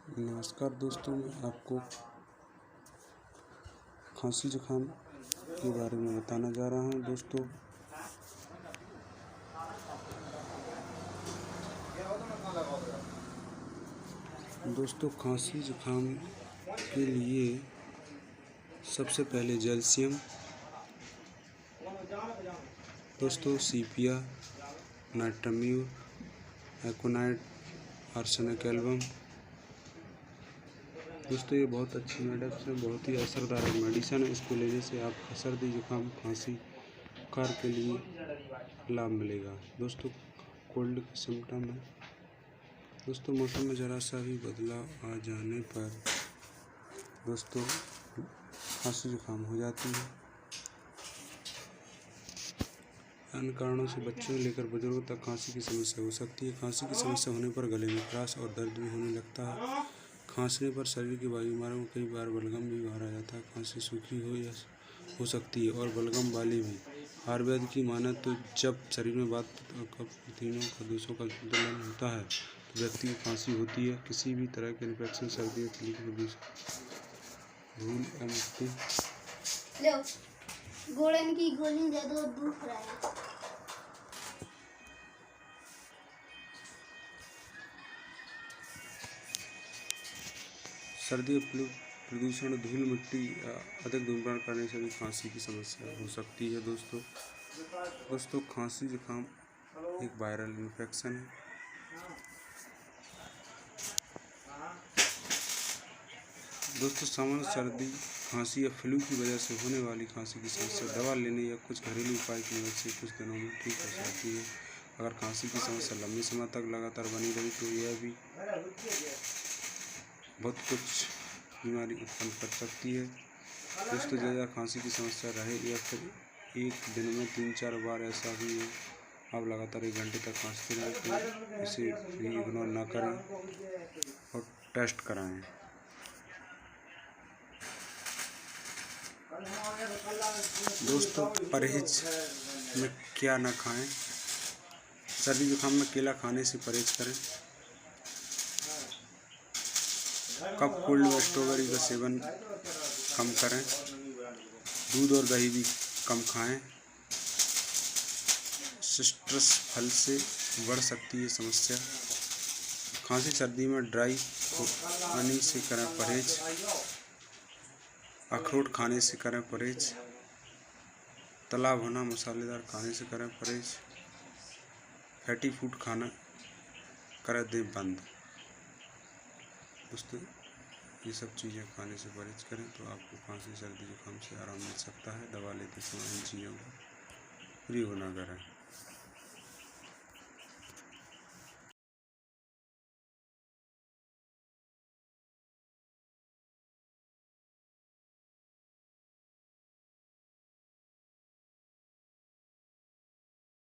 नमस्कार दोस्तों, मैं आपको खांसी जुकाम के बारे में बताना जा रहा हूं। दोस्तों खांसी जुकाम के लिए सबसे पहले जैल्शियम, दोस्तों सीपिया, नाइट्राम्यूर, एकोनाइट, आर्सेनिक एल्बम। दोस्तों ये बहुत अच्छी मेडिसिन है, बहुत ही असरदार मेडिसिन है। इसको लेने से आपका सर्दी जुकाम खांसी कार के लिए लाभ मिलेगा। दोस्तों कोल्ड के सिम्टम है। दोस्तों मौसम में ज़रा सा भी बदलाव आ जाने पर दोस्तों खांसी जुकाम हो जाती है। अन्य कारणों से बच्चों से लेकर बुजुर्गों तक खांसी की समस्या हो सकती है। खांसी की समस्या होने पर गले में खराश और दर्द भी होने लगता है। खांसने पर शरीर की वायुमार्ग में कई बार बलगम भी बाहर आ जाता है। खांसी सूखी हो सकती है और बलगम वाली भी। आयुर्वेद की माने तो जब शरीर में वात और कफ तीनों प्रदूषणों का संतुलन होता है तो व्यक्ति की खांसी होती है। किसी भी तरह के इन्फेक्शन, सर्दी, धूल या मिट्टी गोड़न की गोली दे दो, दुख रहा है। सर्दी प्रदूषण, धूल, मिट्टी या अधिक धूम्रपान करने से भी खांसी की समस्या हो सकती है। दोस्तों खांसी जुकाम एक वायरल इन्फेक्शन है। दोस्तों सामान्य सर्दी, खांसी या फ्लू की वजह से होने वाली खांसी की समस्या दवा लेने या कुछ घरेलू उपाय की मदद से कुछ दिनों में ठीक हो जाती है। अगर खांसी की समस्या लंबे समय तक लगातार बनी रही तो यह भी बहुत कुछ बीमारी उत्पन्न कर सकती है। दोस्तों ज़्यादा खांसी की समस्या रहे या फिर एक दिन में 3-4 बार ऐसा भी है, आप लगातार 1 घंटे तक खांसते रहें तो इसे भी इग्नोर ना करें और टेस्ट कराएं। दोस्तों परहेज में क्या ना खाएं। सर्दी जुकाम में केला खाने से परहेज करें। कप कोल्ड व स्ट्रॉबेरी का सेवन कम करें। दूध और दही भी कम खाएं। सिट्रस फल से बढ़ सकती है समस्या। खांसी सर्दी में ड्राई पानी से करें परहेज। अखरोट खाने से करें परहेज। तला भुना मसालेदार खाने से करें परहेज। फैटी फूड खाना कर दें बंद। दोस्तों ये सब चीज़ें खाने से परहेज करें तो आपको खांसी, सर्दी, जुकाम से आराम मिल सकता है। दवा लेते समय इन चीज़ों को प्रयोग ना करें।